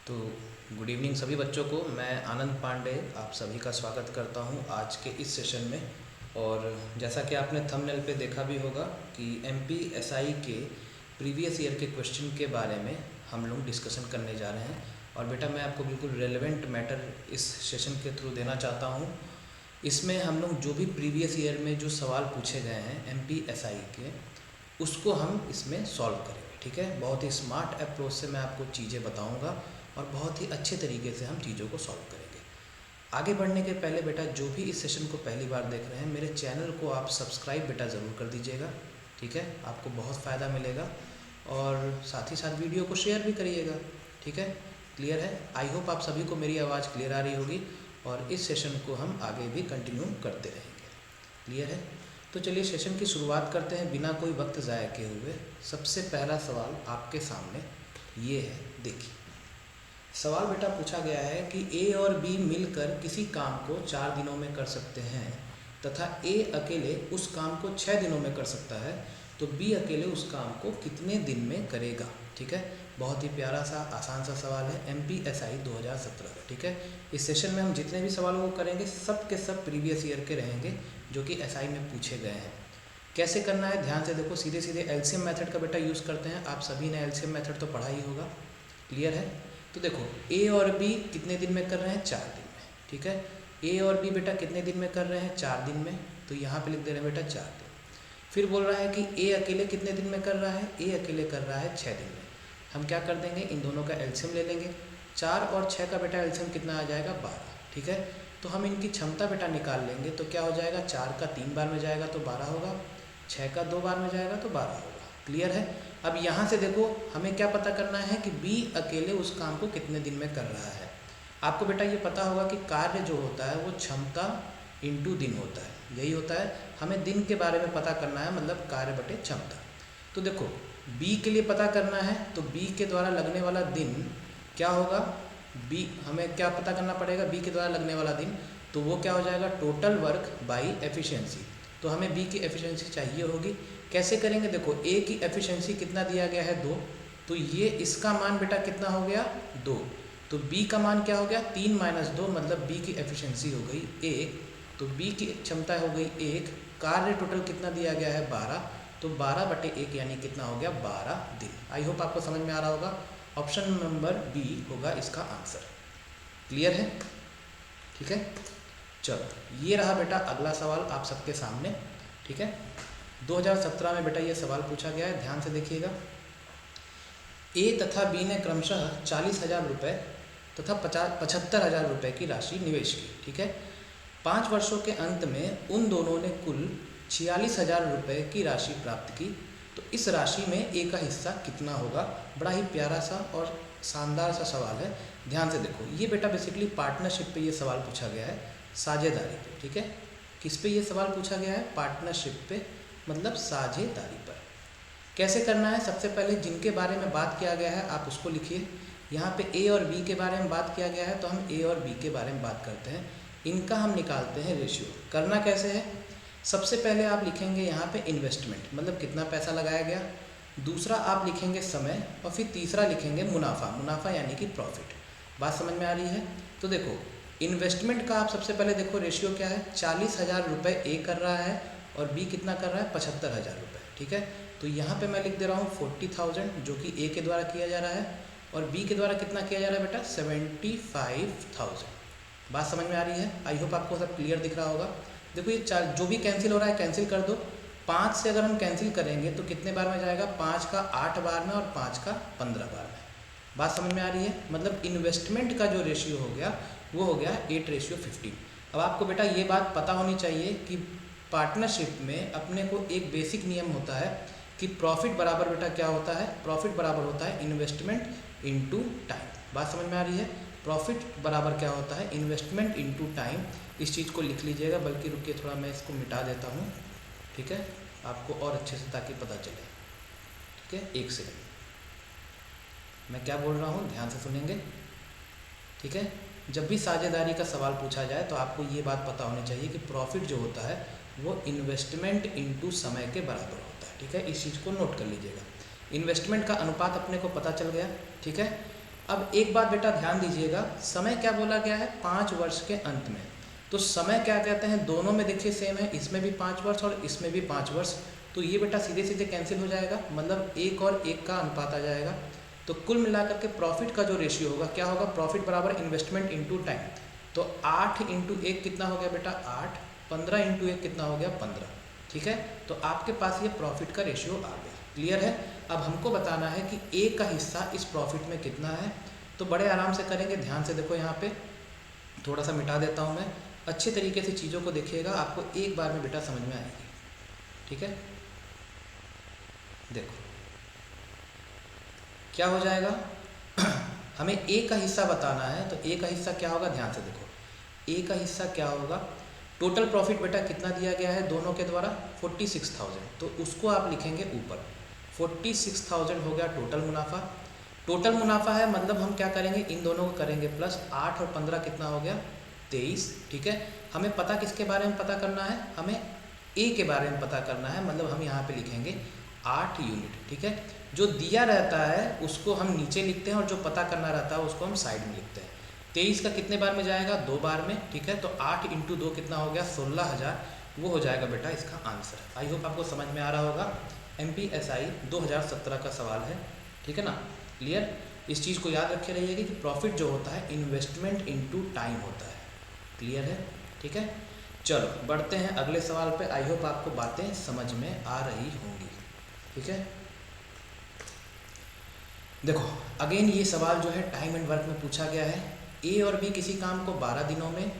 तो good evening सभी बच्चों को। मैं आनंद पांडे आप सभी का स्वागत करता हूं आज के इस सेशन में। और जैसा कि आपने थंबनेल पे देखा भी होगा कि एमपीएसआई के प्रीवियस ईयर के क्वेश्चन के बारे में हम लोग डिस्कशन करने जा रहे हैं। और बेटा मैं आपको बिल्कुल रेलेवेंट मैटर इस सेशन के थ्रू देना चाहता हूं। इसमें हम लोग जो भी प्रीवियस ईयर में जो सवाल पूछे गए हैं एमपीएसआई के, उसको हम इसमें सॉल्व करेंगे। ठीक है, बहुत ही स्मार्ट अप्रोच से मैं आपको चीज़ें बताऊंगा और बहुत ही अच्छे तरीके से हम चीज़ों को सॉल्व करेंगे। आगे बढ़ने के पहले बेटा जो भी इस सेशन को पहली बार देख रहे हैं, मेरे चैनल को आप सब्सक्राइब बेटा ज़रूर कर दीजिएगा। ठीक है, आपको बहुत फ़ायदा मिलेगा और साथ ही साथ वीडियो को शेयर भी करिएगा। ठीक है, क्लियर है? आई होप आप सभी को मेरी आवाज़ क्लियर आ रही होगी और इस सेशन को हम आगे भी कंटिन्यू करते रहेंगे। क्लियर है? तो चलिए सेशन की शुरुआत करते हैं बिना कोई वक्त ज़ाया किए हुए। सबसे पहला सवाल आपके सामने ये है, देखिए। सवाल बेटा पूछा गया है कि ए और बी मिलकर किसी काम को 4 दिनों में कर सकते हैं तथा ए अकेले उस काम को 6 दिनों में कर सकता है, तो बी अकेले उस काम को कितने दिन में करेगा। ठीक है, बहुत ही प्यारा सा आसान सा सवाल है एमपीएसआई 2017 का। ठीक है, इस सेशन में हम जितने भी सवालों को करेंगे सब के सब प्रीवियस ईयर के रहेंगे जो कि एसआई में पूछे गए हैं। कैसे करना है ध्यान से देखो। सीधे सीधे एलसीएम मेथड का बेटा यूज़ करते हैं। आप सभी ने एलसीएम मेथड तो पढ़ा ही होगा। क्लियर है? तो देखो ए और बी कितने दिन में कर रहे हैं, 4 दिन में। ठीक है, ए और बी बेटा कितने दिन में कर रहे हैं, 4 दिन में। तो यहाँ पे लिख दे रहे हैं बेटा 4 दिन। फिर बोल रहा है कि ए अकेले कितने दिन में कर रहा है, ए अकेले कर रहा है 6 दिन में। हम क्या कर देंगे, इन दोनों का एलसीएम ले लेंगे। 4 और 6 का बेटा एलसीएम कितना आ जाएगा, 12। ठीक है, तो हम इनकी क्षमता बेटा निकाल लेंगे तो क्या हो जाएगा, 4 का 3 बार में जाएगा तो 12 होगा, 6 का 2 बार में जाएगा तो 12 होगा। क्लियर है? अब यहाँ से देखो हमें क्या पता करना है कि बी अकेले उस काम को कितने दिन में कर रहा है। आपको बेटा ये पता होगा कि कार्य जो होता है वो क्षमता इंटू दिन होता है, यही होता है। हमें दिन के बारे में पता करना है, मतलब कार्य बटे क्षमता। तो देखो बी के लिए पता करना है तो बी के द्वारा लगने वाला दिन क्या होगा, बी हमें क्या पता करना पड़ेगा, बी के द्वारा लगने वाला दिन, तो वो क्या हो जाएगा, टोटल वर्क बाई एफिशिएंसी। तो हमें बी की एफिशिएंसी चाहिए होगी। कैसे करेंगे, देखो ए की एफिशिएंसी कितना दिया गया है, 2। तो ये इसका मान बेटा कितना हो गया, 2। तो बी का मान क्या हो गया, 3 माइनस 2, मतलब बी की एफिशिएंसी हो गई 1। तो बी की क्षमता हो गई 1। कार्य टोटल कितना दिया गया है, 12। तो 12 बटे 1 यानी कितना हो गया, 12 दिन। आई होप आपको समझ में आ रहा होगा। ऑप्शन नंबर बी होगा इसका आंसर। क्लियर है? ठीक है, चलो ये रहा बेटा अगला सवाल आप सबके सामने। ठीक है, 2017 में बेटा ये सवाल पूछा गया है, ध्यान से देखिएगा। ए तथा बी ने क्रमशः 40,000 रुपये तथा 75,000 रुपये की राशि निवेश की। ठीक है, 5 वर्षों के अंत में उन दोनों ने कुल 46,000 रुपये की राशि प्राप्त की। तो इस राशि में ए का हिस्सा कितना होगा। बड़ा ही प्यारा सा और शानदार सा सवाल है, ध्यान से देखो। ये बेटा बेसिकली पार्टनरशिप पे ये सवाल पूछा गया है, साझेदारी पे। ठीक है, किस पे ये सवाल पूछा गया है, पार्टनरशिप पे, मतलब साझेदारी पर। कैसे करना है, सबसे पहले जिनके बारे में बात किया गया है आप उसको लिखिए। यहाँ पे ए और बी के बारे में बात किया गया है तो हम ए और बी के बारे में बात करते हैं। इनका हम निकालते हैं रेशियो। करना कैसे है, सबसे पहले आप लिखेंगे यहाँ पे इन्वेस्टमेंट, मतलब कितना पैसा लगाया गया। दूसरा आप लिखेंगे समय और फिर तीसरा लिखेंगे मुनाफा। मुनाफा यानी कि प्रॉफिट। बात समझ में आ रही है? तो देखो इन्वेस्टमेंट का आप सबसे पहले देखो रेशियो क्या है, 40,000 रुपये ए कर रहा है और बी कितना कर रहा है, 75,000 रुपये। ठीक है, तो यहाँ पे मैं लिख दे रहा हूँ 40,000 जो कि ए के द्वारा किया जा रहा है और बी के द्वारा कितना किया जा रहा है बेटा, 75,000। बात समझ में आ रही है? आई होप आपको सब क्लियर दिख रहा होगा। देखो ये जो भी कैंसिल हो रहा है कैंसिल कर दो। 5 से अगर हम कैंसिल करेंगे तो कितने बार में जाएगा, 5 का 8 बार में और 5 का 15 बार में। बात समझ में आ रही है? मतलब इन्वेस्टमेंट का जो रेशियो हो गया वो हो गया 8:15। अब आपको बेटा ये बात पता होनी चाहिए कि पार्टनरशिप में अपने को एक बेसिक नियम होता है कि प्रॉफिट बराबर बेटा क्या होता है, प्रॉफिट बराबर होता है इन्वेस्टमेंट इनटू टाइम। बात समझ में आ रही है? प्रॉफिट बराबर क्या होता है, इन्वेस्टमेंट इनटू टाइम। इस चीज़ को लिख लीजिएगा, बल्कि रुकिए थोड़ा मैं इसको मिटा देता हूँ। ठीक है, आपको और अच्छे से ताकि पता चले। ठीक है, एक सेकंड, मैं क्या बोल रहा हूँ ध्यान से सुनेंगे। ठीक है, जब भी साझेदारी का सवाल पूछा जाए तो आपको ये बात पता होनी चाहिए कि प्रॉफिट जो होता है वो इन्वेस्टमेंट इनटू समय के बराबर होता है। ठीक है, इस चीज़ को नोट कर लीजिएगा। इन्वेस्टमेंट का अनुपात अपने को पता चल गया। ठीक है, अब एक बात बेटा ध्यान दीजिएगा, समय क्या बोला गया है, 5 वर्ष के अंत में। तो समय क्या कहते हैं, दोनों में देखिए सेम है, इसमें भी 5 वर्ष और इसमें भी 5 वर्ष। तो ये बेटा सीधे सीधे कैंसिल हो जाएगा, मतलब 1 और 1 का अनुपात आ जाएगा। तो कुल मिलाकर के प्रॉफिट का जो रेशियो होगा क्या होगा, प्रॉफिट बराबर इन्वेस्टमेंट इंटू टाइम। तो 8 इंटू 1 कितना हो गया बेटा 8, 15 इंटू 1 कितना हो गया 15। ठीक है, तो आपके पास ये प्रॉफिट का रेशियो आ गया। क्लियर है। अब हमको बताना है कि ए का हिस्सा इस प्रॉफिट में कितना है। तो बड़े आराम से करेंगे, ध्यान से देखो, यहाँ पे थोड़ा सा मिटा देता हूँ मैं, अच्छे तरीके से चीज़ों को देखिएगा, आपको एक बार में बेटा समझ में आएगी। ठीक है, देखो क्या हो जाएगा हमें ए का हिस्सा बताना है, तो ए का हिस्सा क्या होगा, ध्यान से देखो, ए का हिस्सा क्या होगा, टोटल प्रॉफिट बेटा कितना दिया गया है दोनों के द्वारा 46,000, तो उसको आप लिखेंगे ऊपर, 46,000 हो गया टोटल मुनाफा। टोटल मुनाफा है मतलब हम क्या करेंगे, इन दोनों को करेंगे प्लस, 8 और 15 कितना हो गया 23। ठीक है, हमें पता किसके बारे में पता करना है, हमें ए के बारे में पता करना है, मतलब हम यहाँ पे लिखेंगे 8 यूनिट। ठीक है, जो दिया रहता है उसको हम नीचे लिखते हैं और जो पता करना रहता है उसको हम साइड में लिखते हैं। 23 का कितने बार में जाएगा, 2 बार में। ठीक है, तो 8 इंटू 2 कितना हो गया 16,000, वो हो जाएगा बेटा इसका आंसर। आई होप आपको समझ में आ रहा होगा, MPSI 2017 का सवाल है। ठीक है ना, क्लियर। इस चीज़ को याद रखे रहिएगा कि प्रॉफिट जो होता है इन्वेस्टमेंट इनटू टाइम होता है। क्लियर है, ठीक है। चलो बढ़ते हैं अगले सवाल पे। आई होप आपको बातें समझ में आ रही होंगी। ठीक है, देखो अगेन ये सवाल जो है टाइम एंड वर्क में पूछा गया है। ए और बी किसी काम को 12 दिनों में,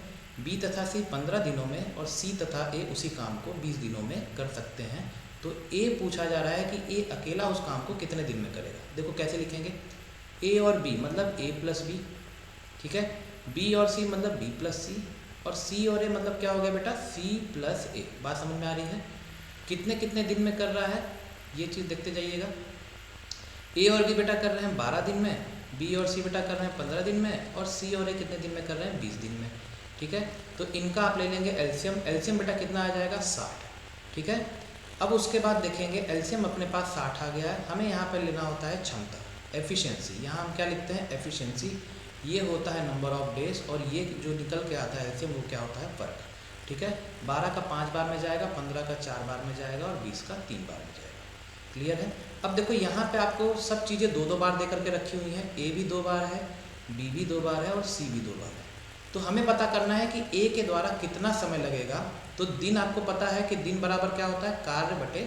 बी तथा सी 15 दिनों में और सी तथा ए उसी काम को 20 दिनों में कर सकते हैं। तो ए पूछा जा रहा है कि ए अकेला उस काम को कितने दिन में करेगा। देखो कैसे लिखेंगे, ए और बी मतलब ए प्लस बी, ठीक है, बी और सी मतलब बी प्लस सी, और सी और ए मतलब क्या हो गया बेटा सी प्लस ए। बात समझ में आ रही है, कितने कितने दिन में कर रहा है ये चीज़ देखते जाइएगा। ए और बी बेटा कर रहे हैं 12 दिन में, बी और सी बेटा कर रहे हैं 15 दिन में, और सी और ए कितने दिन में कर रहे हैं 20 दिन में। ठीक है, तो इनका आप ले लेंगे एलसीएम। एलसीएम बेटा कितना आ जाएगा 60। ठीक है, अब उसके बाद देखेंगे एलसीएम अपने पास 60 आ गया है, हमें यहाँ पर लेना होता है क्षमता, एफिशिएंसी। यहाँ हम क्या लिखते हैं एफिशिएंसी, ये होता है नंबर ऑफ डेज, और ये जो निकल के आता है एलसीएम वो क्या होता है वर्क। ठीक है, 12 का 5 बार में जाएगा, 15 का 4 बार में जाएगा और 20 का 3 बार में जाएगा। क्लियर है। अब देखो यहाँ पे आपको सब चीज़ें 2-2 बार दे करके रखी हुई हैं, ए भी 2 बार है, बी भी 2 बार है और सी भी 2 बार है। तो हमें पता करना है कि ए के द्वारा कितना समय लगेगा। तो दिन आपको पता है कि दिन बराबर क्या होता है कार्य बटे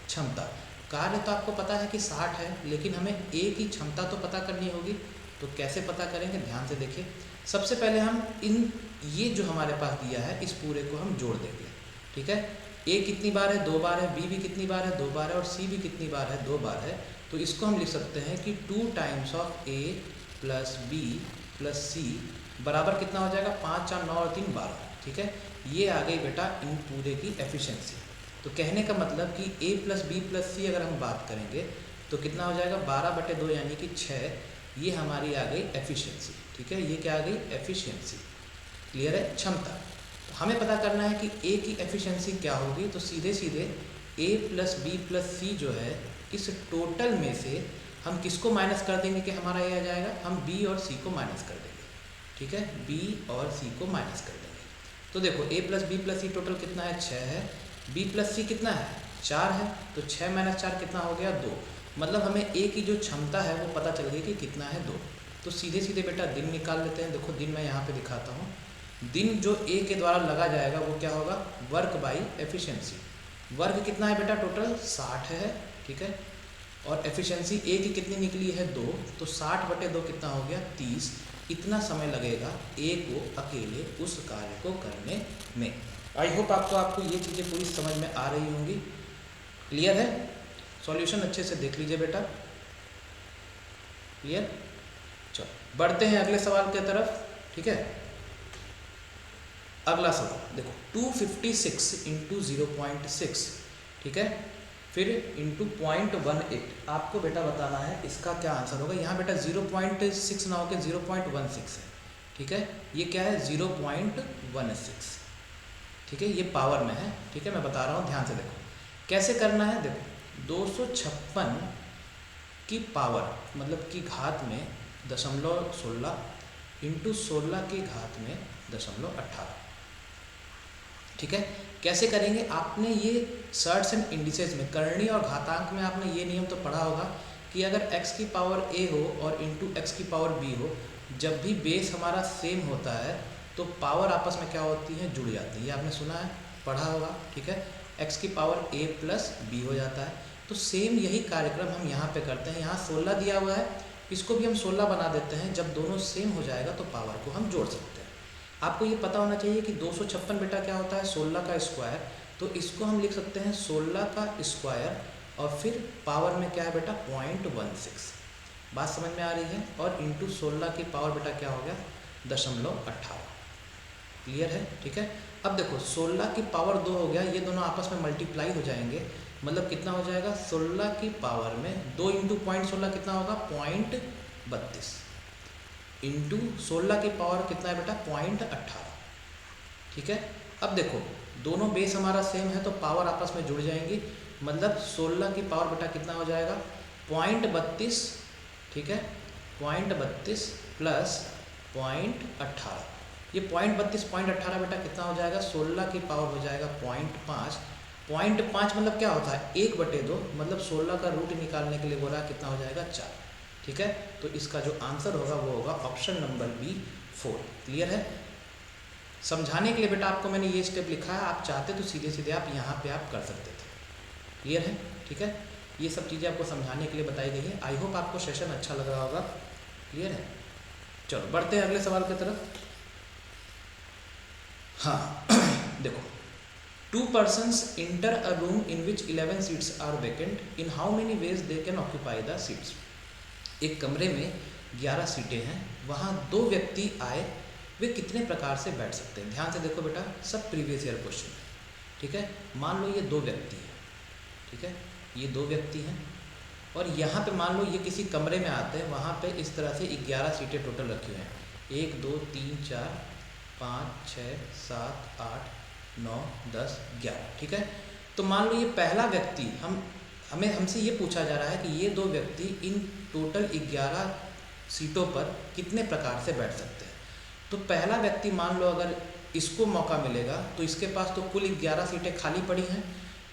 क्षमता। कार्य तो आपको पता है कि 60 है, लेकिन हमें ए की क्षमता तो पता करनी होगी। तो कैसे पता करेंगे, ध्यान से देखिए। सबसे पहले हम ये जो हमारे पास दिया है इस पूरे को हम जोड़ देंगे। ठीक है, ए कितनी बार है 2 बार है, बी भी कितनी बार है 2 बार है, और सी भी कितनी बार है 2 बार है। तो इसको हम लिख सकते हैं कि 2 times of a plus b plus c बराबर कितना हो जाएगा 5, 4, 9 और 3, 12। ठीक है, ये आ गई बेटा इन पूरे की एफिशिएंसी। तो कहने का मतलब कि ए प्लस बी प्लस सी अगर हम बात करेंगे तो कितना हो जाएगा 12/2 यानी कि 6। ये हमारी आ गई एफिशिएंसी। ठीक है, ये क्या आ गई एफिशिएंसी। क्लियर है, क्षमता। तो हमें पता करना है कि ए की एफिशिएंसी क्या होगी। तो सीधे सीधे ए प्लस बी प्लस सी जो है इस टोटल में से हम किसको माइनस कर देंगे कि हमारा ये आ जाएगा, हम बी और सी को माइनस कर देंगे। ठीक है, बी और सी को माइनस कर देंगे। तो देखो ए प्लस बी प्लस सी टोटल कितना है 6 है, बी प्लस सी कितना है 4 है, तो 6 - 4 कितना हो गया 2। मतलब हमें ए की जो क्षमता है वो पता चल गई कि कितना है 2। तो सीधे सीधे बेटा दिन निकाल लेते हैं। देखो दिन मैं यहाँ पे दिखाता हूँ, दिन जो ए के द्वारा लगा जाएगा वो क्या होगा वर्क बाई एफिशिएंसी। वर्क कितना है बेटा टोटल 60 है। ठीक है, और एफिशिएंसी ए की कितनी निकली है 2, तो 60/2 कितना हो गया 30। इतना समय लगेगा ए को अकेले उस कार्य को करने में। आई होप आपको ये चीज़ें पूरी समझ में आ रही होंगी। क्लियर है, सॉल्यूशन अच्छे से देख लीजिए बेटा। क्लियर, चलो बढ़ते हैं अगले सवाल की तरफ। ठीक है, अगला सवाल देखो 256 इंटू 0.6। ठीक है, फिर इंटू 0.18 आपको बेटा बताना है इसका क्या आंसर होगा। यहाँ बेटा 0.6 ना होकर 0.16 है। ठीक है, ये क्या है 0.16। ठीक है, ये पावर में है। ठीक है, मैं बता रहा हूँ ध्यान से देखो कैसे करना है। देखो 256 की पावर मतलब की घात में 0.16 इंटू 16 की घात में 0.18। ठीक है, कैसे करेंगे? आपने ये सर्ट्स एंड इंडिसेस में, करणी और घातांक में आपने ये नियम तो पढ़ा होगा कि अगर x की पावर a हो और इंटू x की पावर b हो, जब भी बेस हमारा सेम होता है तो पावर आपस में क्या होती है, जुड़ जाती है। ये आपने सुना है, पढ़ा होगा। ठीक है, x की पावर a प्लस b हो जाता है। तो सेम यही कार्यक्रम हम यहाँ पे करते हैं। यहाँ 16 दिया हुआ है, इसको भी हम 16 बना देते हैं। जब दोनों सेम हो जाएगा तो पावर को हम जोड़ सकते हैं। आपको ये पता होना चाहिए कि 256 बेटा क्या होता है, 16 का स्क्वायर। तो इसको हम लिख सकते हैं 16 का स्क्वायर और फिर पावर में क्या है बेटा, 0.16। बात समझ में आ रही है? और इंटू 16 की पावर बेटा क्या हो गया, 0.18। क्लियर है? ठीक है, अब देखो 16 की पावर 2 हो गया, ये दोनों आपस में मल्टीप्लाई हो जाएंगे। मतलब कितना हो जाएगा, 16 की पावर में 2 इंटू 0.16 कितना होगा, 0.32 इंटू 16 की पावर कितना है बेटा, 0.18। ठीक है, अब देखो दोनों बेस हमारा सेम है तो पावर आपस में जुड़ जाएंगी। मतलब 16 की पावर बेटा कितना हो जाएगा, 0.32। ठीक है, 0.32 प्लस 0.18। ये 0.32 0.18 बेटा कितना हो जाएगा, 16 की पावर हो जाएगा 0.5। 0.5 मतलब क्या होता है, 1/2। मतलब 16 का रूट निकालने के लिए बोला कितना हो जाएगा, 4। ठीक है, तो इसका जो आंसर होगा वो होगा ऑप्शन नंबर बी, 4। क्लियर है? समझाने के लिए बेटा आपको मैंने ये स्टेप लिखा है, आप चाहते तो सीधे सीधे आप यहाँ पे आप कर सकते थे। क्लियर है? ठीक है, ये सब चीज़ें आपको समझाने के लिए बताई गई है। आई होप आपको सेशन अच्छा लग रहा होगा। क्लियर है? चलो बढ़ते हैं अगले सवाल की तरफ। हाँ देखो, 2 persons enter a room in which 11 seats are vacant. In how many ways they can occupy the seats? एक कमरे में 11 सीटें हैं, वहाँ 2 व्यक्ति आए, वे कितने प्रकार से बैठ सकते हैं? ध्यान से देखो बेटा, सब प्रीवियस ईयर क्वेश्चन है। ठीक है, मान लो ये 2 व्यक्ति हैं। ठीक है, ये 2 व्यक्ति हैं और यहाँ पे मान लो ये किसी कमरे में आते हैं, वहाँ पे इस तरह से 11 सीटें टोटल रखी हुई हैं। 1 2 3 4 5 6 7 8 9 10 11। ठीक है, तो मान लो ये पहला व्यक्ति, हमसे ये पूछा जा रहा है कि ये 2 व्यक्ति इन टोटल 11 सीटों पर कितने प्रकार से बैठ सकते हैं। तो पहला व्यक्ति मान लो अगर इसको मौका मिलेगा तो इसके पास तो कुल 11 सीटें खाली पड़ी हैं,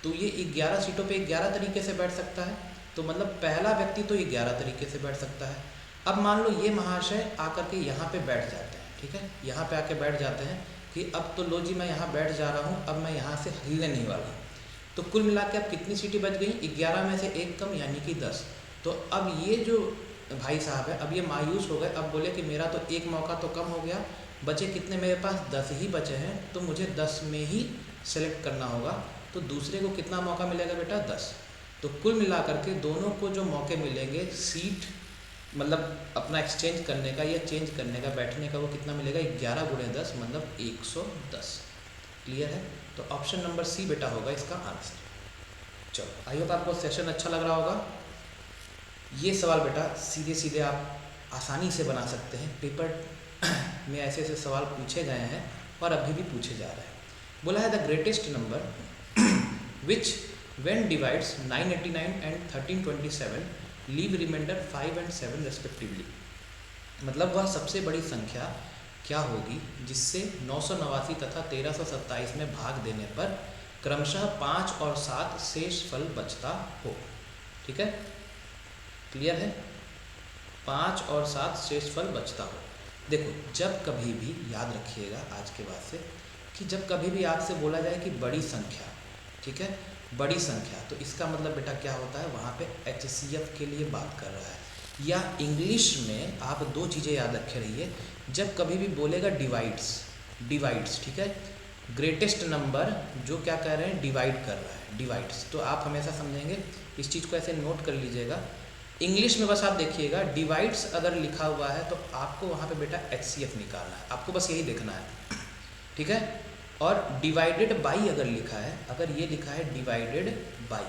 तो ये 11 सीटों पे 11 तरीके से बैठ सकता है। तो मतलब पहला व्यक्ति तो 11 तरीके से बैठ सकता है। अब मान लो ये महाशय आकर के यहाँ पे बैठ जाते हैं। ठीक है, यहाँ पे आके बैठ जाते हैं कि अब तो लो जी मैं यहाँ बैठ जा रहा हूँ, अब मैं यहाँ से हिलने नहीं वाला। तो कुल मिला के अब कितनी सीटें बच गई, 11 में से 1 कम यानी कि 10। तो अब ये जो भाई साहब है, अब ये मायूस हो गए, अब बोले कि मेरा तो एक मौका तो कम हो गया, बचे कितने, मेरे पास 10 ही बचे हैं, तो मुझे 10 में ही सेलेक्ट करना होगा। तो दूसरे को कितना मौका मिलेगा बेटा, 10। तो कुल मिला करके दोनों को जो मौके मिलेंगे सीट मतलब अपना एक्सचेंज करने का या चेंज करने का, बैठने का, वो कितना मिलेगा, 11 × 10 मतलब 110। क्लियर है? तो ऑप्शन नंबर सी बेटा होगा इसका आंसर। चलो आई होप आपको सेशन अच्छा लग रहा होगा। ये सवाल बेटा सीधे सीधे आप आसानी से बना सकते हैं। पेपर में ऐसे ऐसे सवाल पूछे गए हैं और अभी भी पूछे जा रहे हैं। बोला है the greatest number which when divides 989 and 1327 leave remainder 5 and 7 respectively. मतलब वह सबसे बड़ी संख्या क्या होगी जिससे 989 तथा 1327 में भाग देने पर क्रमशः 5 और 7 शेष फल बचता हो। ठीक है, क्लियर है? 5 और 7 शेष फल बचता हो। देखो जब कभी भी याद रखिएगा आज के बाद से कि जब कभी भी आपसे बोला जाए कि बड़ी संख्या, ठीक है, बड़ी संख्या, तो इसका मतलब बेटा क्या होता है, वहाँ पे HCF के लिए बात कर रहा है। या इंग्लिश में आप 2 चीज़ें याद रखे रहिए, जब कभी भी बोलेगा डिवाइड्स, ठीक है, ग्रेटेस्ट नंबर जो क्या कह रहे हैं, डिवाइड कर रहा है, डिवाइड्स। तो आप हमेशा समझेंगे, इस चीज़ को ऐसे नोट कर लीजिएगा। इंग्लिश में बस आप देखिएगा डिवाइड्स अगर लिखा हुआ है तो आपको वहाँ पे बेटा HCF निकालना है, आपको बस यही देखना है। ठीक है, और डिवाइडेड बाई अगर लिखा है, अगर ये लिखा है डिवाइडेड बाई,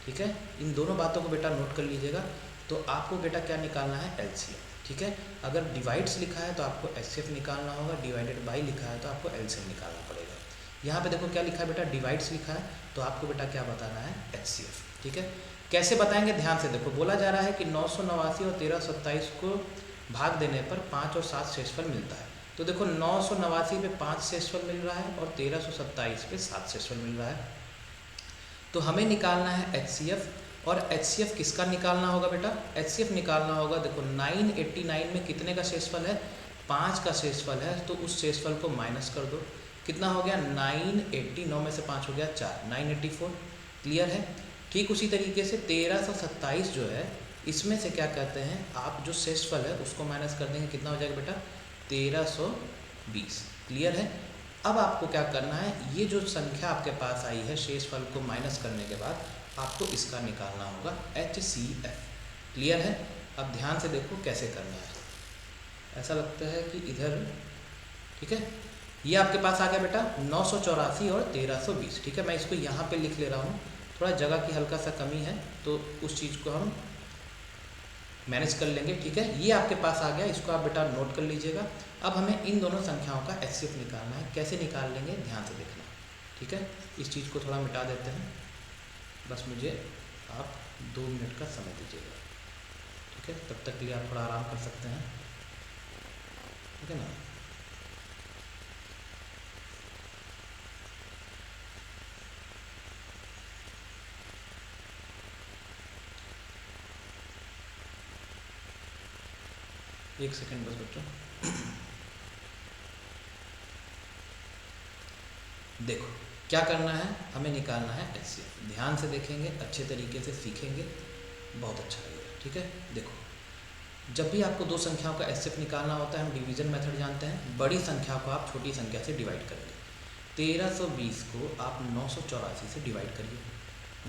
ठीक है, इन दोनों बातों को बेटा नोट कर लीजिएगा। तो आपको बेटा क्या निकालना है, LCM। ठीक है, अगर डिवाइड्स लिखा है तो आपको HCF निकालना होगा, डिवाइडेड बाई लिखा है तो आपको LCM निकालना पड़ेगा। यहाँ पे देखो क्या लिखा है बेटा, डिवाइड्स लिखा है, तो आपको बेटा क्या बताना है, HCF। ठीक है, कैसे बताएंगे, ध्यान से देखो। बोला जा रहा है कि 989 और 1327 को भाग देने पर 5 और 7 शेषफल मिलता है। तो देखो 989 पे 5 शेषफल मिल रहा है और 1327 पे 7 शेषफल मिल रहा है। तो हमें निकालना है HCF, और HCF किसका निकालना होगा बेटा? HCF निकालना होगा, देखो 989 में कितने का शेषफल है? 5 का शेषफल है, तो उस शेषफल को माइनस कर दो। कितना हो गया? 980, 9 में से 5 हो गया 4, 984। क्लियर है? ठीक उसी तरीके से 1327 जो है, इसमें से क्या कहते हैं आप, जो शेषफल है उसको माइनस कर देंगे, कितना हो जाएगा बेटा? 1320। क्लियर है? अब आपको क्या करना है, ये जो संख्या आपके पास आई है शेषफल को माइनस करने के बाद, आपको इसका निकालना होगा HCF। क्लियर है? अब ध्यान से देखो कैसे करना है। ऐसा लगता है कि इधर, ठीक है, ये आपके पास आ गया बेटा 984 और 1320। ठीक है, मैं इसको यहाँ पे लिख ले रहा हूँ, थोड़ा जगह की हल्का सा कमी है, तो उस चीज़ को हम मैनेज कर लेंगे। ठीक है, ये आपके पास आ गया, इसको आप बेटा नोट कर लीजिएगा। अब हमें इन दोनों संख्याओं का HCF निकालना है। कैसे निकाल लेंगे, ध्यान से देखना। ठीक है, इस चीज़ को थोड़ा मिटा देते हैं, बस मुझे आप 2 मिनट का समय दीजिएगा। ठीक है, तब तक के लिए आप थोड़ा आराम कर सकते हैं। ठीक है ना? एक सेकेंड बस बच्चों। देखो क्या करना है, हमें निकालना है HCF। ध्यान से देखेंगे, अच्छे तरीके से सीखेंगे, बहुत अच्छा लगेगा। ठीक है, देखो जब भी आपको दो संख्याओं का HCF निकालना होता है, हम डिवीज़न मेथड जानते हैं। बड़ी संख्या को आप छोटी संख्या से डिवाइड करेंगे। 1320 को आप 984 से डिवाइड करिए,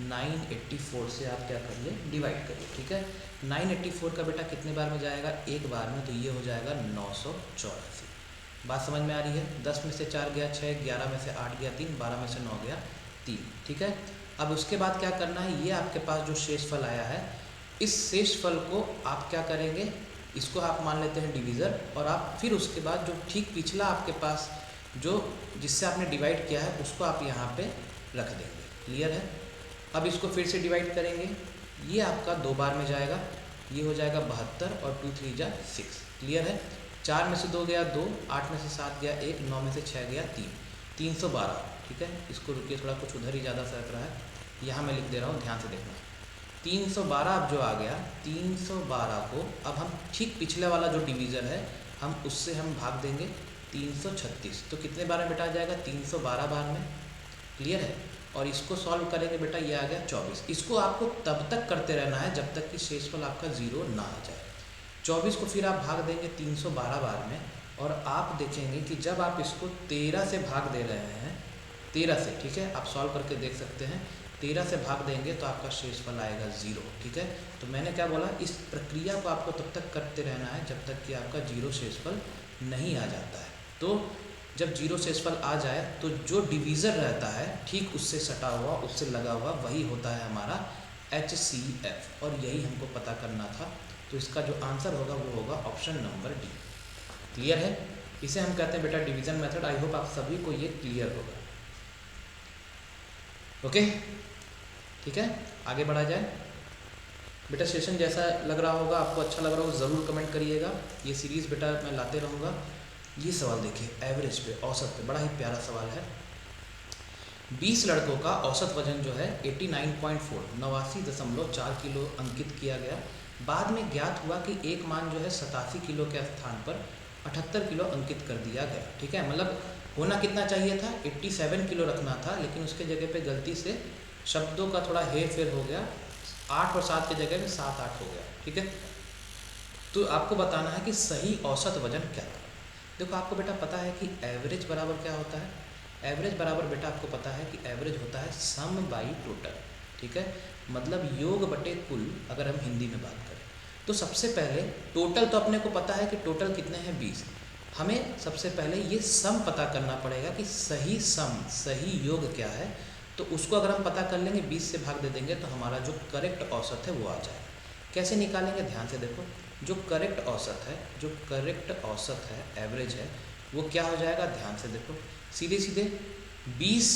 984 से आप क्या करिए, डिवाइड करिए। ठीक है, 984 का बेटा कितने बार में जाएगा? एक बार में, तो ये हो जाएगा 984। बात समझ में आ रही है? 10 में से 4 गया 6, 11 में से 8 गया 3, 12 में से 9 गया 3। ठीक है, अब उसके बाद क्या करना है, ये आपके पास जो शेषफल आया है, इस शेषफल को आप क्या करेंगे, इसको आप मान लेते हैं डिवीज़र, और आप फिर उसके बाद जो ठीक पिछला आपके पास जो जिससे आपने डिवाइड किया है उसको आप यहाँ पे रख देंगे। क्लियर है? अब इसको फिर से डिवाइड करेंगे, ये आपका 2 बार में जाएगा, ये हो जाएगा 72 और 2 3 जा 6। क्लियर है? 4 में से 2 गया 2, 8 में से 7 गया 1, 9 में से 6 गया 3, 312। ठीक है, इसको रुकिए, थोड़ा कुछ उधर ही ज़्यादा सरक रहा है, यहाँ मैं लिख दे रहा हूँ, ध्यान से देखना। 312 अब जो आ गया, 312 को अब हम ठीक पिछले वाला जो डिवीज़र है, हम उससे हम भाग देंगे 336। तो कितने बार में बेटा आ जाएगा? 312 बार में। क्लियर है? और इसको सॉल्व करेंगे बेटा, ये आ गया 24। इसको आपको तब तक करते रहना है जब तक कि शेषफल आपका 0 ना आ जाए। 24 को फिर आप भाग देंगे 312 बार में, और आप देखेंगे कि जब आप इसको 13 से भाग दे रहे हैं, 13 से, ठीक है, आप सॉल्व करके देख सकते हैं, 13 से भाग देंगे तो आपका शेषफल आएगा 0। ठीक है, तो मैंने क्या बोला, इस प्रक्रिया को आपको तब तक करते रहना है जब तक कि आपका 0 शेषफल नहीं आ जाता है। तो जब 0 शेषफल आ जाए तो जो डिवीज़र रहता है ठीक उससे सटा हुआ, उससे लगा हुआ, वही होता है हमारा HCF, और यही हमको पता करना था। तो इसका जो आंसर होगा वो होगा ऑप्शन नंबर डी। क्लियर है? इसे हम कहते हैं बेटा डिवीज़न मेथड। आई होप आप सभी को ये क्लियर होगा। ओके, ठीक है, आगे बढ़ा जाए। बेटा सेशन जैसा लग रहा होगा, आपको अच्छा लग रहा होगा, ज़रूर कमेंट करिएगा। ये सीरीज़ बेटा मैं लाते रहूँगा। ये सवाल देखिए, एवरेज पे, औसत पे, बड़ा ही प्यारा सवाल है। 20 लड़कों का औसत वजन जो है 89.4 89.4 किलो अंकित किया गया। बाद में ज्ञात हुआ कि एक मान जो है 87 किलो के स्थान पर 78 किलो अंकित कर दिया गया। ठीक है, मतलब होना कितना चाहिए था, 87 किलो रखना था, लेकिन उसके जगह पे गलती से शब्दों का थोड़ा हेर फेर हो गया, 8 और 7 की जगह में 7 8 हो गया। ठीक है, तो आपको बताना है कि सही औसत वजन क्या था। देखो आपको बेटा पता है कि एवरेज बराबर क्या होता है। एवरेज बराबर बेटा आपको पता है कि एवरेज होता है सम बाई टोटल। ठीक है, मतलब योग बटे कुल, अगर हम हिंदी में बात करें तो सबसे पहले टोटल तो अपने को पता है कि टोटल कितने हैं 20। हमें सबसे पहले ये सम पता करना पड़ेगा कि सही सम, सही योग क्या है। तो उसको अगर हम पता कर लेंगे, 20 से भाग दे देंगे, तो हमारा जो करेक्ट औसत है वो आ जाएगा। कैसे निकालेंगे, ध्यान से देखो। जो करेक्ट औसत है, जो करेक्ट औसत है, एवरेज है, वो क्या हो जाएगा, ध्यान से देखो। सीधे सीधे 20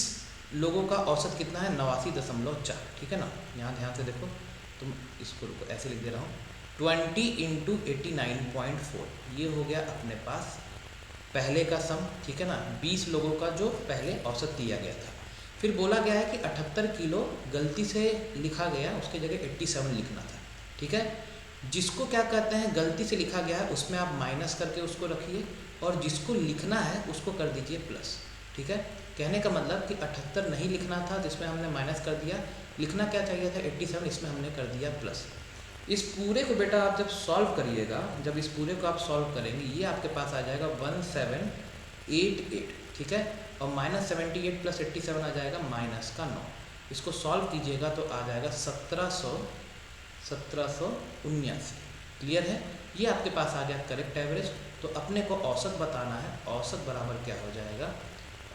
लोगों का औसत कितना है, 89.4। ठीक है ना, यहाँ ध्यान से देखो, तुम इसको रुको, ऐसे लिख दे रहा हूँ, 20 इंटू 89.4, ये हो गया अपने पास पहले का सम, ठीक है ना। 20 लोगों का जो पहले औसत दिया गया था। फिर बोला गया है कि 78 किलो गलती से लिखा गया, उसकी जगह 87 लिखना था, ठीक है। जिसको क्या कहते हैं गलती से लिखा गया है उसमें आप माइनस करके उसको रखिए, और जिसको लिखना है उसको कर दीजिए प्लस, ठीक है। कहने का मतलब कि 78 नहीं लिखना था तो इसमें हमने माइनस कर दिया, लिखना क्या चाहिए था 87, इसमें हमने कर दिया प्लस। इस पूरे को बेटा आप जब सॉल्व करिएगा, जब इस पूरे को आप सॉल्व करेंगे, ये आपके पास आ जाएगा 1788, ठीक है। और -78 + 87 आ जाएगा -9। इसको सॉल्व कीजिएगा तो आ जाएगा 1779। क्लियर है। ये आपके पास आ गया करेक्ट एवरेज। तो अपने को औसत बताना है, औसत बराबर क्या हो जाएगा,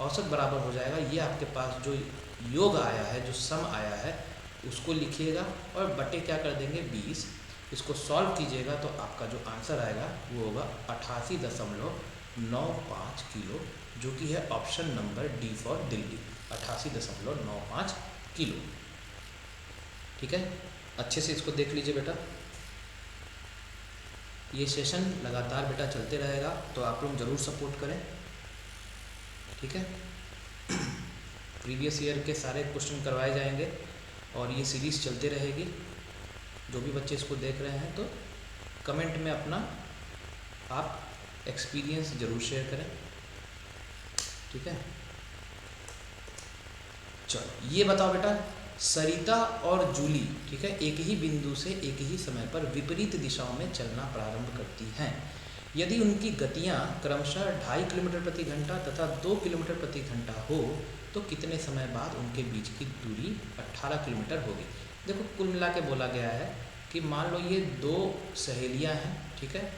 औसत बराबर हो जाएगा ये आपके पास जो योग आया है, जो सम आया है उसको लिखिएगा और बटे क्या कर देंगे 20। इसको सॉल्व कीजिएगा तो आपका जो आंसर आएगा वो होगा 88.95 किलो, जो कि है option number D for Delhi, 88.95 kilo, ठीक है। अच्छे से इसको देख लीजिए बेटा। ये सेशन लगातार बेटा चलते रहेगा तो आप लोग ज़रूर सपोर्ट करें, ठीक है। प्रीवियस ईयर के सारे क्वेश्चन करवाए जाएंगे और ये सीरीज़ चलते रहेगी। जो भी बच्चे इसको देख रहे हैं तो कमेंट में अपना आप एक्सपीरियंस ज़रूर शेयर करें, ठीक है। चलो ये बताओ बेटा, सरिता और जूली, ठीक है, एक ही बिंदु से एक ही समय पर विपरीत दिशाओं में चलना प्रारंभ करती हैं। यदि उनकी गतियां क्रमशः 2.5 किलोमीटर प्रति घंटा तथा 2 किलोमीटर प्रति घंटा हो तो कितने समय बाद उनके बीच की दूरी 18 किलोमीटर होगी। देखो कुल मिला के बोला गया है कि मान लो ये दो सहेलियां हैं, ठीक है,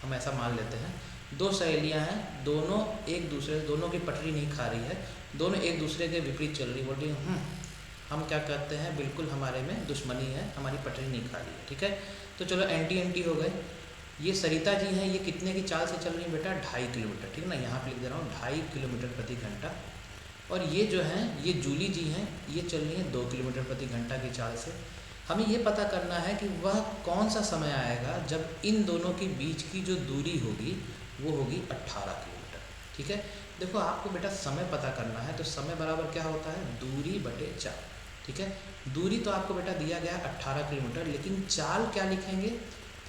हम ऐसा मान लेते हैं, दो सहेलियां हैं, दोनों एक दूसरे, दोनों की पटरी नहीं खा रही है, दोनों एक दूसरे के विपरीत चल रही, बोल रही हम क्या कहते हैं बिल्कुल हमारे में दुश्मनी है, हमारी पटरी नहीं खा रही है, ठीक है। तो चलो एंटी एंटी हो गए। ये सरिता जी हैं, ये कितने की चाल से चल रही है बेटा 2.5 किलोमीटर, ठीक है ना, यहाँ पे लिख दे रहा हूँ 2.5 किलोमीटर प्रति घंटा। और ये जो हैं ये जूली जी हैं, ये चल रही हैं 2 किलोमीटर प्रति घंटा की चाल से। हमें ये पता करना है कि वह कौन सा समय आएगा जब इन दोनों के बीच की जो दूरी होगी वो होगी 18 किलोमीटर, ठीक है। देखो आपको बेटा समय पता करना है तो समय बराबर क्या होता है दूरी बटे चाल, ठीक है। दूरी तो आपको बेटा दिया गया 18 किलोमीटर, लेकिन चाल क्या लिखेंगे,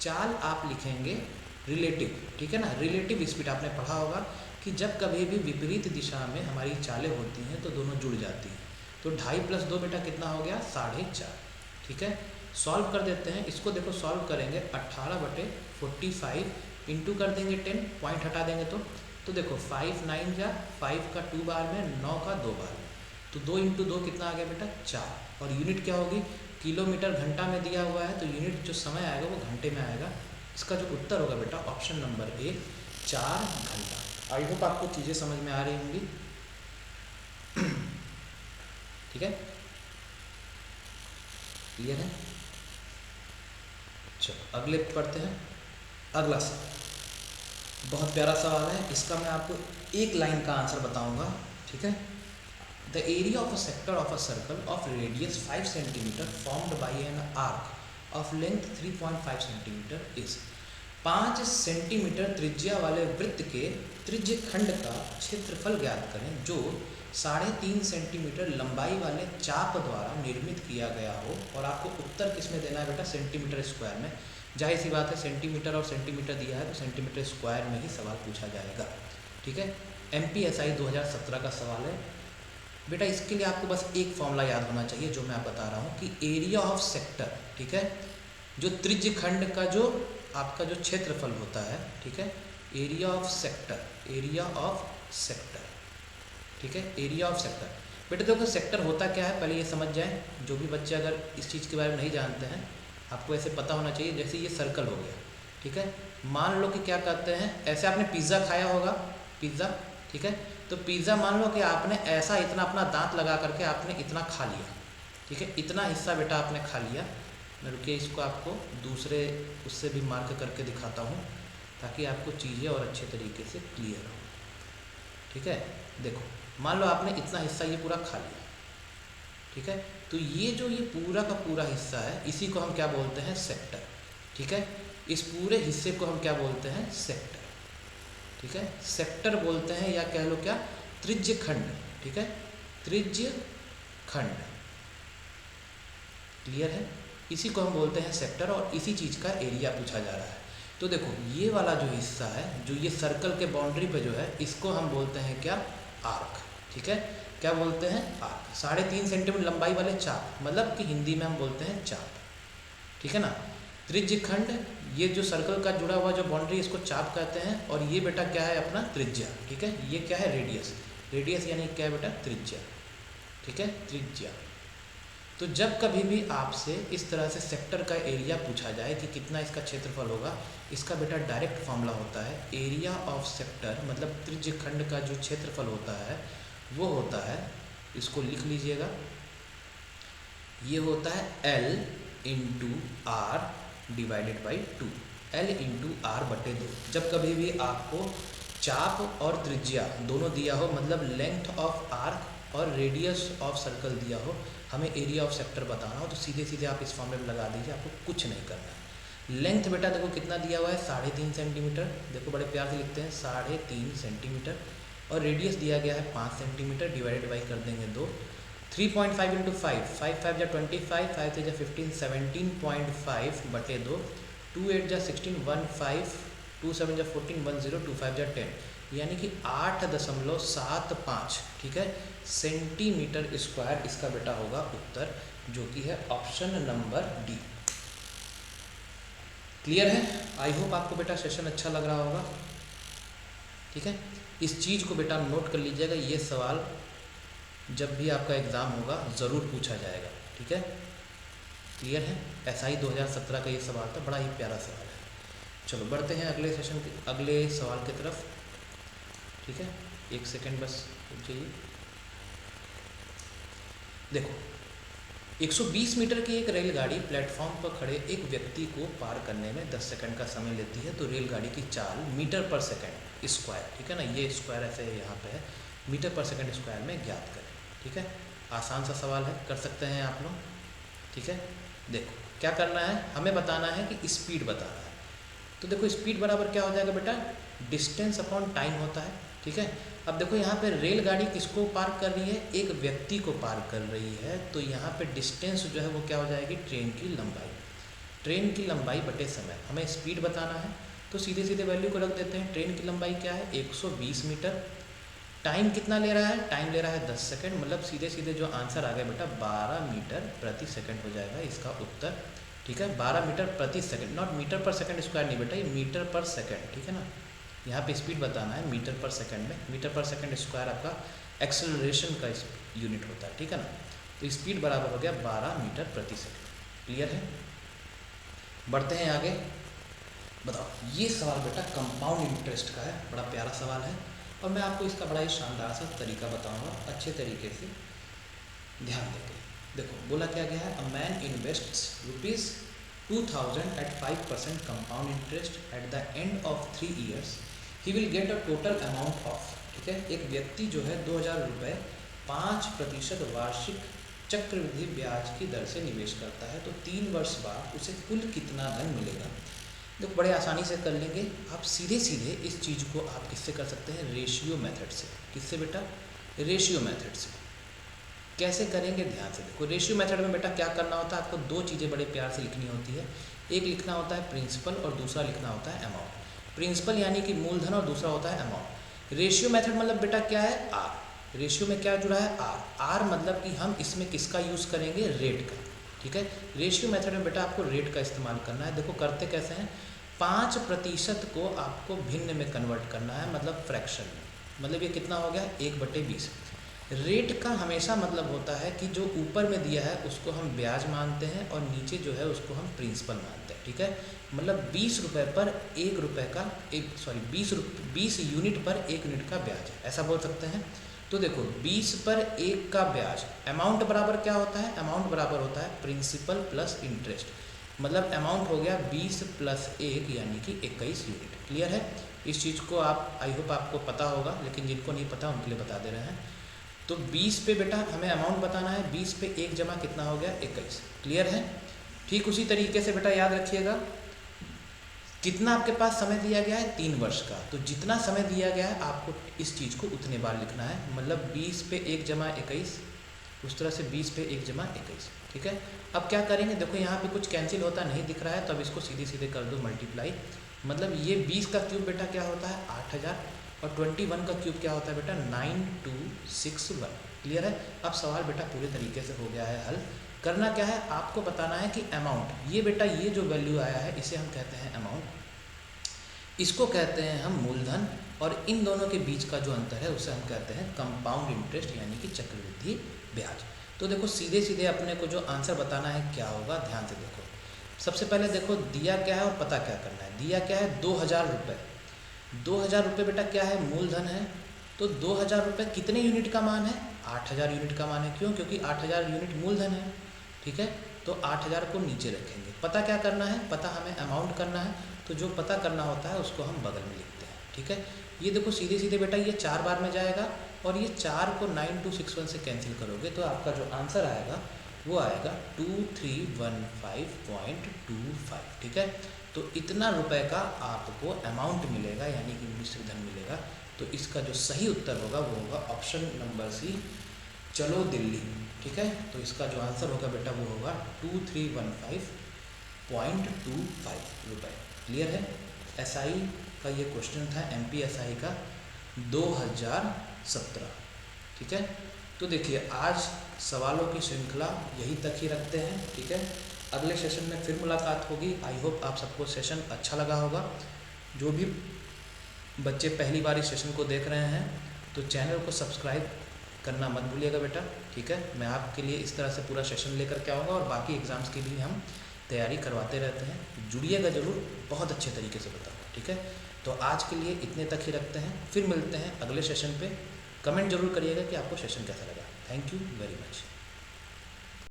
चाल आप लिखेंगे रिलेटिव, ठीक है ना। रिलेटिव स्पीड आपने पढ़ा होगा कि जब कभी भी विपरीत दिशा में हमारी चालें होती हैं तो दोनों जुड़ जाती हैं। तो 2.5 + 2 बेटा कितना हो गया 4.5, ठीक है। सॉल्व कर देते हैं इसको, देखो सॉल्व करेंगे 18/45 इंटू कर देंगे 10, पॉइंट हटा देंगे तो देखो 5 9 जा 5 का 2 बार में, 9 का 2 बार में, तो 2 × 2 कितना आ गया बेटा 4। और यूनिट क्या होगी, किलोमीटर घंटा में दिया हुआ है तो यूनिट जो समय आएगा वो घंटे में आएगा। इसका जो उत्तर होगा बेटा ऑप्शन नंबर ए 4 घंटा। आई होप आपको चीज़ें समझ में आ रही होंगी, ठीक है, क्लियर है। चलो अगले पढ़ते हैं। अगला सवाल बहुत प्यारा सवाल है, इसका मैं आपको एक लाइन का आंसर बताऊंगा, ठीक है। The area of a sector of a circle of radius 5 centimetre formed by an arc of length 3.5 centimetre is. 5 centimetre त्रिज्या वाले वृत्त के त्रिज्य खंड का क्षेत्रफल ज्ञात करें जो 3.5 सेंटीमीटर लंबाई वाले चाप द्वारा निर्मित किया गया हो। और आपको उत्तर किस में देना है बेटा सेंटीमीटर स्क्वायर में। जाहिर सी बात है सेंटीमीटर और सेंटीमीटर दिया है तो सेंटीमीटर स्क्वायर में ही सवाल पूछा जाएगा, ठीक है। MPSI 2017 का सवाल है बेटा। इसके लिए आपको बस एक फॉर्मूला याद होना चाहिए जो मैं आप बता रहा हूँ कि एरिया ऑफ सेक्टर, ठीक है, जो त्रिज्य खंड का जो आपका जो क्षेत्रफल होता है, ठीक है, area of sector, area of sector, ठीक है, एरिया ऑफ सेक्टर। बेटा देखो सेक्टर होता क्या है पहले ये समझ जाएं। जो भी बच्चे अगर इस चीज़ के बारे में नहीं जानते हैं आपको ऐसे पता होना चाहिए। जैसे ये सर्कल हो गया, ठीक है, मान लो कि क्या कहते हैं, ऐसे आपने पिज़्ज़ा खाया होगा, पिज़्ज़ा, ठीक है, तो पिज़्ज़ा मान लो कि आपने ऐसा इतना अपना दांत लगा करके आपने इतना खा लिया, ठीक है, इतना हिस्सा बेटा आपने खा लिया। मैं रुकिए इसको आपको दूसरे उससे भी मार्क करके दिखाता हूँ ताकि आपको चीज़ें और अच्छे तरीके से क्लियर हो, ठीक है। देखो मान लो आपने इतना हिस्सा ये पूरा खा लिया, ठीक है, तो ये जो ये पूरा का पूरा हिस्सा है इसी को हम क्या बोलते हैं सेक्टर, ठीक है। इस पूरे हिस्से को हम क्या बोलते हैं, सेक्टर, ठीक है, सेक्टर बोलते हैं, या कह लो क्या, त्रिज्य खंड, ठीक है, त्रिज्य खंड, क्लियर है। इसी को हम बोलते हैं सेक्टर, और इसी चीज़ का एरिया पूछा जा रहा है। तो देखो ये वाला जो हिस्सा है, जो ये सर्कल के बाउंड्री पे जो है, इसको हम बोलते हैं क्या, आर्क, ठीक है, क्या बोलते हैं, आर्क। 3.5 सेंटीमीटर लंबाई वाले चाप, मतलब कि हिंदी में हम बोलते हैं चाप, ठीक है ना। त्रिज्य खंड, ये जो सर्कल का जुड़ा हुआ जो बाउंड्री, इसको चाप कहते हैं, और ये बेटा क्या है, अपना त्रिज्या, ठीक है, ये क्या है, रेडियस, रेडियस यानी क्या है बेटा, त्रिज्या, ठीक है, त्रिज्या। तो जब कभी भी आपसे इस तरह से सेक्टर का एरिया पूछा जाए कि कितना इसका क्षेत्रफल होगा, इसका बेटा डायरेक्ट फॉर्मूला होता है, एरिया ऑफ सेक्टर, मतलब त्रिज्य खंड का जो क्षेत्रफल होता है वो होता है, इसको लिख लीजिएगा, ये होता है L into r divided by 2, L into r बटे 2। जब कभी भी आपको चाप और त्रिज्या दोनों दिया हो, मतलब लेंथ ऑफ आर्क और रेडियस ऑफ सर्कल दिया हो, हमें एरिया ऑफ सेक्टर बताना हो, तो सीधे सीधे आप इस फॉर्मूले में लगा दीजिए, आपको कुछ नहीं करना है। लेंथ बेटा देखो कितना दिया हुआ है, 3.5 सेंटीमीटर, देखो बड़े प्यार से लिखते हैं 3.5 सेंटीमीटर, और रेडियस दिया गया है 5 सेंटीमीटर, डिवाइडेड बाई कर देंगे 2, 3.5 इंटू 5, 5 5 जा 25, 5 3 जा 15, 17.5 बटे 2, 2 8 जा 16, 1 5, 2 7 जा 14, 1 0, 2 5 जा 10, यानी कि 8.75, ठीक है, सेंटीमीटर स्क्वायर इसका बेटा होगा उत्तर, जो कि है ऑप्शन नंबर डी। क्लियर है। आई होप आपको बेटा सेशन अच्छा लग रहा होगा, ठीक है। इस चीज़ को बेटा नोट कर लीजिएगा, ये सवाल जब भी आपका एग्ज़ाम होगा ज़रूर पूछा जाएगा, ठीक है। क्लियर है। SI 2017 का ये सवाल था, बड़ा ही प्यारा सवाल है। चलो बढ़ते हैं अगले सेशन के अगले सवाल की तरफ, ठीक है, एक सेकंड बस रुक जाइए। देखो 120 मीटर की एक रेलगाड़ी प्लेटफॉर्म पर खड़े एक व्यक्ति को पार करने में 10 सेकंड का समय लेती है, तो रेलगाड़ी की चाल मीटर पर सेकंड स्क्वायर, ठीक है ना, ये स्क्वायर ऐसे यहाँ पे है, मीटर पर सेकंड स्क्वायर में ज्ञात करें, ठीक है। आसान सा सवाल है, कर सकते हैं आप लोग, ठीक है। देखो क्या करना है, हमें बताना है कि स्पीड बताना है, तो देखो स्पीड बराबर क्या हो जाएगा बेटा, डिस्टेंस अपॉन टाइम होता है, ठीक है। अब देखो यहाँ पे रेलगाड़ी किसको पार कर रही है, एक व्यक्ति को पार कर रही है, तो यहाँ पे डिस्टेंस जो है वो क्या हो जाएगी, ट्रेन की लंबाई, ट्रेन की लंबाई बटे समय। हमें स्पीड बताना है, तो सीधे सीधे वैल्यू को रख देते हैं। ट्रेन की लंबाई क्या है, 120 मीटर, टाइम कितना ले रहा है, टाइम ले रहा है 10 सेकंड, मतलब सीधे सीधे जो आंसर आ गया बेटा 12 मीटर प्रति सेकंड हो जाएगा इसका उत्तर, ठीक है। 12 मीटर प्रति सेकंड, नॉट मीटर पर सेकंड स्क्वायर नहीं बेटा, ये मीटर पर सेकंड, ठीक है ना। यहाँ पे स्पीड बताना है मीटर पर सेकंड में, मीटर पर सेकंड स्क्वायर आपका एक्सेलरेशन का यूनिट होता है, ठीक है ना। तो स्पीड बराबर हो गया 12 मीटर प्रति सेकंड। क्लियर है। बढ़ते हैं आगे। बताओ ये सवाल बेटा कंपाउंड इंटरेस्ट का है, बड़ा प्यारा सवाल है, और मैं आपको इसका बड़ा ही शानदार सा तरीका बताऊंगा, अच्छे तरीके से ध्यान देंगे। देखो बोला क्या गया है, a man invests ₹2000 at 5% compound interest at the end of 3 years, he will get a total amount of, ठीक है, एक व्यक्ति जो है 2000 रुपये 5% वार्षिक चक्रवृद्धि ब्याज की दर से निवेश करता है, तो 3 वर्ष बाद उसे कुल कितना धन मिलेगा। देखो बड़े आसानी से कर लेंगे आप, सीधे सीधे इस चीज़ को आप किससे कर सकते हैं, रेशियो मेथड से। किससे बेटा, रेशियो मेथड से। कैसे करेंगे, ध्यान से देखो। रेशियो मेथड में बेटा क्या करना होता है, आपको 2 चीज़ें बड़े प्यार से लिखनी होती है, एक लिखना होता है प्रिंसिपल और दूसरा लिखना होता है अमाउंट। प्रिंसिपल यानी कि मूलधन और दूसरा होता है अमाउंट। रेशियो मेथड मतलब बेटा क्या है, आर। रेशियो में क्या जुड़ा है, आर। आर मतलब कि हम इसमें किसका यूज़ करेंगे, रेट का, ठीक है। रेशियो मेथड में बेटा आपको रेट का इस्तेमाल करना है। देखो करते कैसे हैं, 5% को आपको भिन्न में कन्वर्ट करना है, मतलब फ्रैक्शन में, मतलब ये कितना हो गया 1/20। रेट का हमेशा मतलब होता है कि जो यूपर में दिया है उसको हम ब्याज मानते हैं और नीचे जो है उसको हम प्रिंसिपल मानते हैं, ठीक है। मतलब 20 रुपये पर 1 रुपये का 20 यूनिट पर 1 यूनिट का ब्याज है, ऐसा बोल सकते हैं। तो देखो 20 पर 1 का ब्याज, अमाउंट बराबर क्या होता है, अमाउंट बराबर होता है प्रिंसिपल प्लस इंटरेस्ट, मतलब अमाउंट हो गया 20 + 1 यानी कि 21 यूनिट। क्लियर है। इस चीज़ को आप आई होप आपको पता होगा, लेकिन जिनको नहीं पता उनके लिए बता दे रहे हैं। तो 20 पे बेटा हमें अमाउंट बताना है, 20 पे 1 जमा कितना हो गया 21। क्लियर है। ठीक उसी तरीके से बेटा याद रखिएगा, कितना आपके पास समय दिया गया है, 3 वर्ष का। तो जितना समय दिया गया है आपको इस चीज़ को उतने बार लिखना है, मतलब 20 पे 1 जमा 21, उस तरह से 20 पे 1 जमा 21। ठीक है, अब क्या करेंगे, देखो यहाँ पे कुछ कैंसिल होता नहीं दिख रहा है, तो अब इसको सीधे सीधे कर दो मल्टीप्लाई। मतलब ये 20 का क्यूब बेटा क्या होता है, 8000, और 21 का क्यूब क्या होता है बेटा, 9261। क्लियर है। अब सवाल बेटा पूरे तरीके से हो गया है हल। करना क्या है, आपको बताना है कि अमाउंट, ये बेटा ये जो वैल्यू आया है इसे हम कहते हैं अमाउंट, इसको कहते हैं हम मूलधन, और इन दोनों के बीच का जो अंतर है उसे हम कहते हैं कंपाउंड इंटरेस्ट यानी कि चक्रवृद्धि ब्याज। तो देखो सीधे सीधे अपने को जो आंसर बताना है क्या होगा, ध्यान से देखो। सबसे पहले देखो दिया क्या है और पता क्या करना है। दिया क्या है, 2000 रुपये। 2000 रुपये बेटा क्या है, मूलधन है। तो 2000 रुपये कितने यूनिट का मान है, 8000 यूनिट का मान है। क्यों, क्योंकि 8000 यूनिट मूलधन है। ठीक है, तो 8000 को नीचे रखेंगे। पता क्या करना है, पता हमें अमाउंट करना है, तो जो पता करना होता है उसको हम बगल में लिखते हैं। ठीक है, ये देखो सीधे सीधे बेटा ये 4 बार में जाएगा, और ये 4 को 9261 से कैंसिल करोगे तो आपका जो आंसर आएगा वो आएगा 2315.25। ठीक है, तो इतना रुपए का आपको अमाउंट मिलेगा यानी कि मिश्र धन मिलेगा। तो इसका जो सही उत्तर होगा वो होगा ऑप्शन नंबर सी, चलो दिल्ली। ठीक है, तो इसका जो आंसर होगा बेटा वो होगा 2315.25 रुपये। क्लियर है। एसआई का ये क्वेश्चन था, एमपी एसआई का 2017। ठीक है, तो देखिए आज सवालों की श्रृंखला यहीं तक ही रखते हैं। ठीक है, अगले सेशन में फिर मुलाकात होगी। आई होप आप सबको सेशन अच्छा लगा होगा। जो भी बच्चे पहली बार इस सेशन को देख रहे हैं तो चैनल को सब्सक्राइब करना मत भूलिएगा बेटा। ठीक है, मैं आपके लिए इस तरह से पूरा सेशन लेकर के आऊँगा, और बाकी एग्ज़ाम्स की भी हम तैयारी करवाते रहते हैं। जुड़िएगा ज़रूर, बहुत अच्छे तरीके से बताऊँगा। ठीक है, तो आज के लिए इतने तक ही रखते हैं, फिर मिलते हैं अगले सेशन पे। कमेंट जरूर करिएगा कि आपको सेशन कैसा लगा। Thank you very much.